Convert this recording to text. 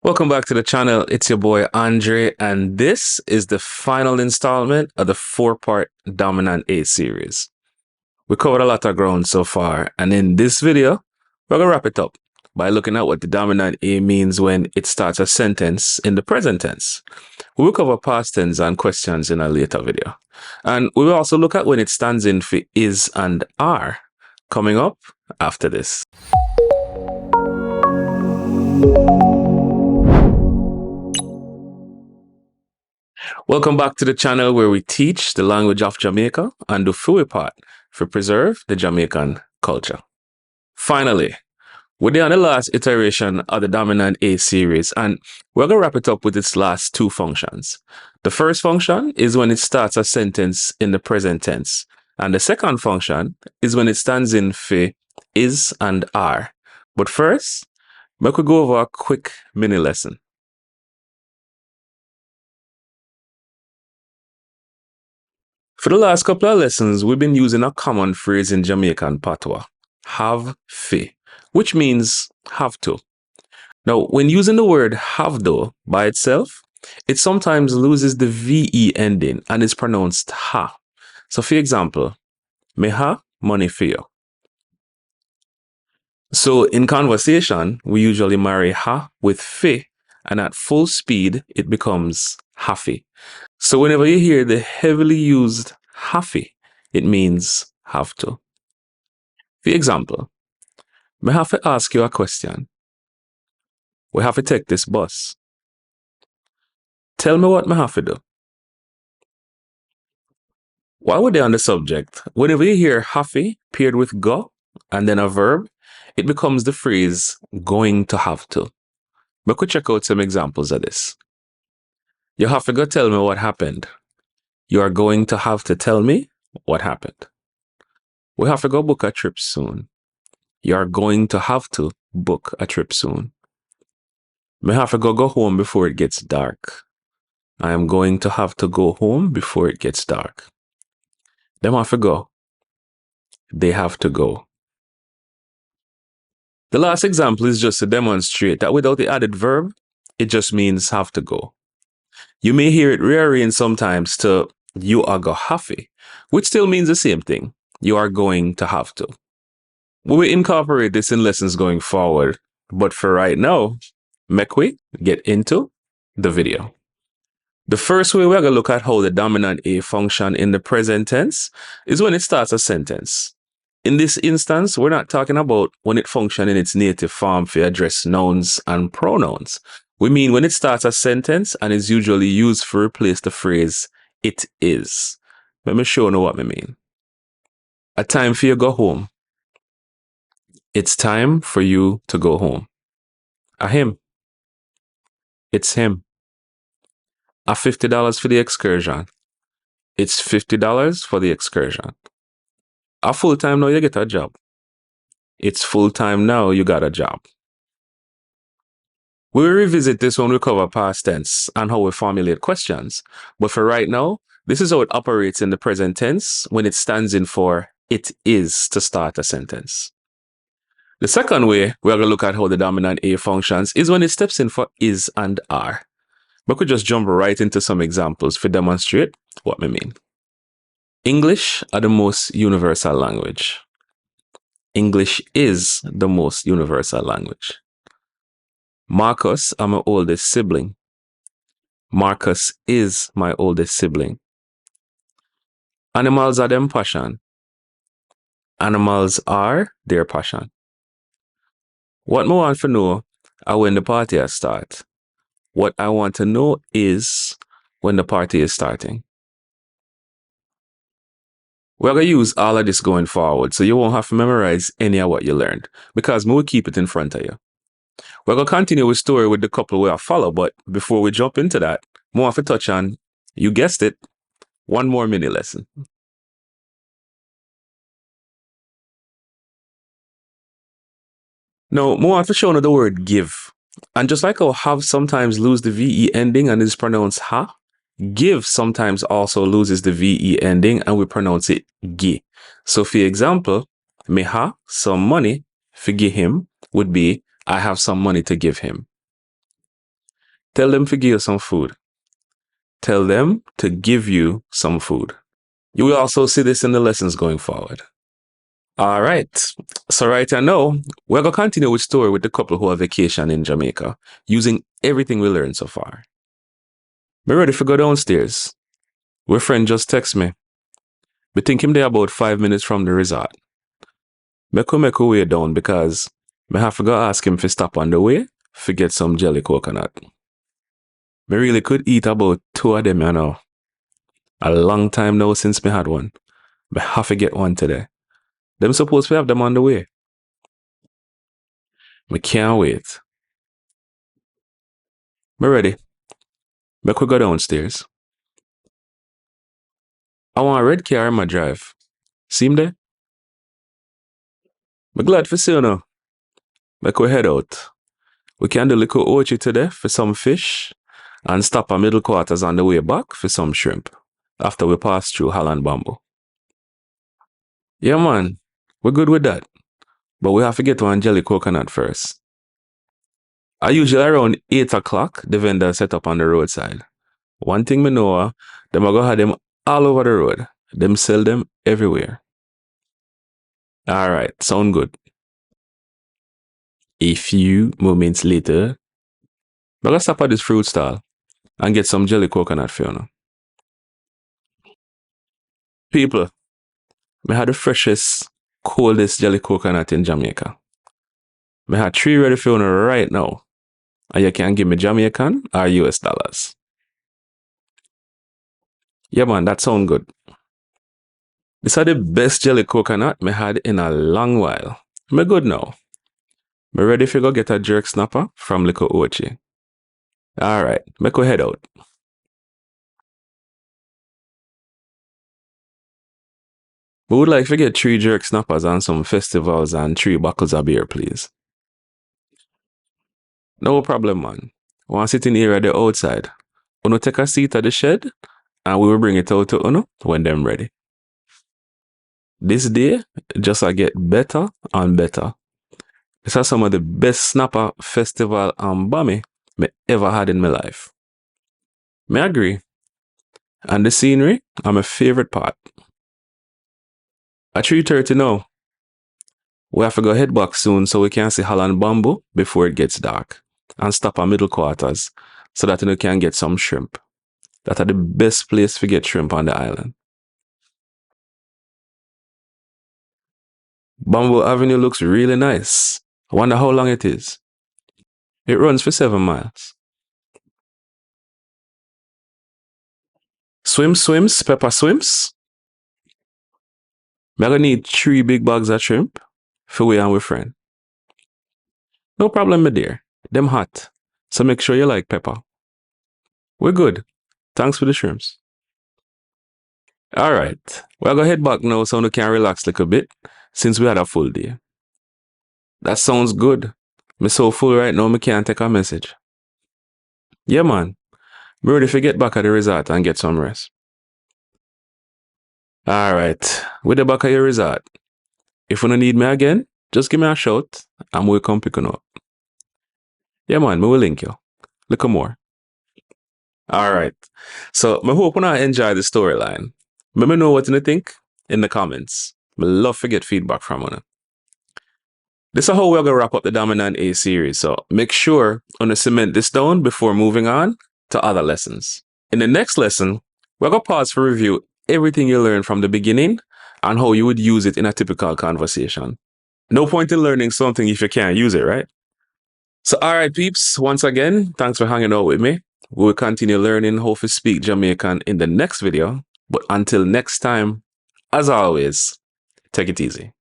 Welcome back to the channel. It's your boy Andre, and this is the final installment of the 4-part Dominant A series. We covered a lot of ground so far, and in this video, we're gonna wrap it up by looking at what the Dominant A means when it starts a sentence in the present tense. We will cover past tense and questions in a later video. And we will also look at when it stands in for is and are, coming up after this. Welcome back to the channel where we teach the language of Jamaica and do full part to preserve the Jamaican culture. Finally, we're on the last iteration of the Dominant A series, and we're going to wrap it up with its last two functions. The first function is when it starts a sentence in the present tense, and the second function is when it stands in for is and are. But first, we go over a quick mini lesson. For the last couple of lessons, we've been using a common phrase in Jamaican Patois, have fi, which means have to. Now, when using the word have though by itself, it sometimes loses the VE ending and is pronounced ha. So for example, me ha money for you. So in conversation, we usually marry ha with fi, and at full speed, it becomes haffy. So whenever you hear the heavily used haffy, it means have to. For example, me have to ask you a question. We have to take this bus. Tell me what me have to do. While we're there on the subject, whenever you hear haffy paired with go and then a verb, it becomes the phrase going to have to. We could check out some examples of this. You have to go tell me what happened. You are going to have to tell me what happened. We have to go book a trip soon. You are going to have to book a trip soon. Me have to go home before it gets dark. I am going to have to go home before it gets dark. Them have to go. They have to go. The last example is just to demonstrate that without the added verb, it just means have to go. You may hear it rearranged sometimes to you are go happy, which still means the same thing. You are going to have to. We will incorporate this in lessons going forward, but for right now, make we get into the video. The first way we're going to look at how the dominant A function in the present tense is when it starts a sentence. In this instance, we're not talking about when it functions in its native form for address nouns and pronouns. We mean when it starts a sentence and is usually used to replace the phrase it is. Let me show you what I mean. A time for you to go home. It's time for you to go home. A him. It's him. A $50 for the excursion. It's $50 for the excursion. A full-time now you get a job. It's full-time now you got a job. We'll revisit this when we cover past tense and how we formulate questions. But for right now, this is how it operates in the present tense when it stands in for it is to start a sentence. The second way we're going to look at how the dominant A functions is when it steps in for is and are. We could just jump right into some examples to demonstrate what I mean. English are the most universal language. English is the most universal language. Marcus are my oldest sibling. Marcus is my oldest sibling. Animals are them passion. Animals are their passion. What I want to know are when the party has start. What I want to know is when the party is starting. We're going to use all of this going forward, so you won't have to memorize any of what you learned, because we will keep it in front of you. We're going to continue with story with the couple we are follow, but before we jump into that, we have to touch on, you guessed it, one more mini lesson. Now, we have to show you the word give. And just like how have sometimes lose the VE ending and is pronounced ha, give sometimes also loses the VE ending and we pronounce it gi. So for example, me ha some money for give him would be I have some money to give him. Tell them to give you some food. Tell them to give you some food. You will also see this in the lessons going forward. All right. So right now, we're going to continue with story with the couple who are vacation in Jamaica using everything we learned so far. Me ready to go downstairs. My friend just text me. Me think him there about 5 minutes from the resort. Me could make a way down because me have to go ask him to stop on the way to get some jelly coconut. Me really could eat about 2 of them, you know. A long time now since me had one. Me have to get one today. Them supposed to have them on the way. Me can't wait. Me ready. Me could go downstairs. I want a red car in my drive. See him there? Me glad to see you now. Me could head out. We can do little orchard today for some fish and stop at middle quarters on the way back for some shrimp after we pass through Holland Bamboo. Yeah, man, we're good with that. But we have to get one jelly coconut first. I usually around 8 o'clock, the vendor set up on the roadside. One thing me know, them are going to have them all over the road. Them sell them everywhere. All right, sound good. A few moments later, we're going to stop at this fruit stall and get some jelly coconut for you now. People, I had the freshest, coldest jelly coconut in Jamaica. I had 3 ready for you right now. And you can give me Jamaican or US dollars. Yeah, man, that sound good. This is the best jelly coconut I had in a long while. I'm good now. I'm ready to go get a jerk snapper from Lico Ochi. Alright, I go head out. We would like to get 3 jerk snappers and some festivals and 3 bottles of beer, please. No problem, man. Want sit in here at the outside. Uno take a seat at the shed and we will bring it out to Uno when them ready. This day, just I get better and better. These are some of the best snapper, festival and bammy me ever had in my life. Me agree. And the scenery are my favorite part. At 3:30 now, we have to go head back soon so we can see Holland Bamboo before it gets dark and stop at middle quarters so that we can get some shrimp. That are the best place to get shrimp on the island. Bamboo Avenue looks really nice. I wonder how long it is. It runs for 7 miles. Swims, pepper swims. I'm gonna need 3 big bags of shrimp for we and we friend. No problem, my dear. Them hot. So make sure you like pepper. We're good. Thanks for the shrimps. Alright. We're gonna head back now so we can relax a little bit since we had a full day. That sounds good. Me so full right now, me can't take a message. Yeah, man. Me ready to get back at the resort and get some rest. Alright. With the back of your resort. If you don't need me again, just give me a shout and we'll come pick you up. Yeah, man, me will link you. Look more. Alright. So, I hope you enjoy the storyline. Let me know what you think in the comments. I love to get feedback from you. This is how we're going to wrap up the Dominant A series. So, make sure you cement this down before moving on to other lessons. In the next lesson, we're going to pause for review everything you learned from the beginning and how you would use it in a typical conversation. No point in learning something if you can't use it, right? So, alright, peeps, once again, thanks for hanging out with me. We will continue learning how to speak Jamaican in the next video. But until next time, as always, take it easy.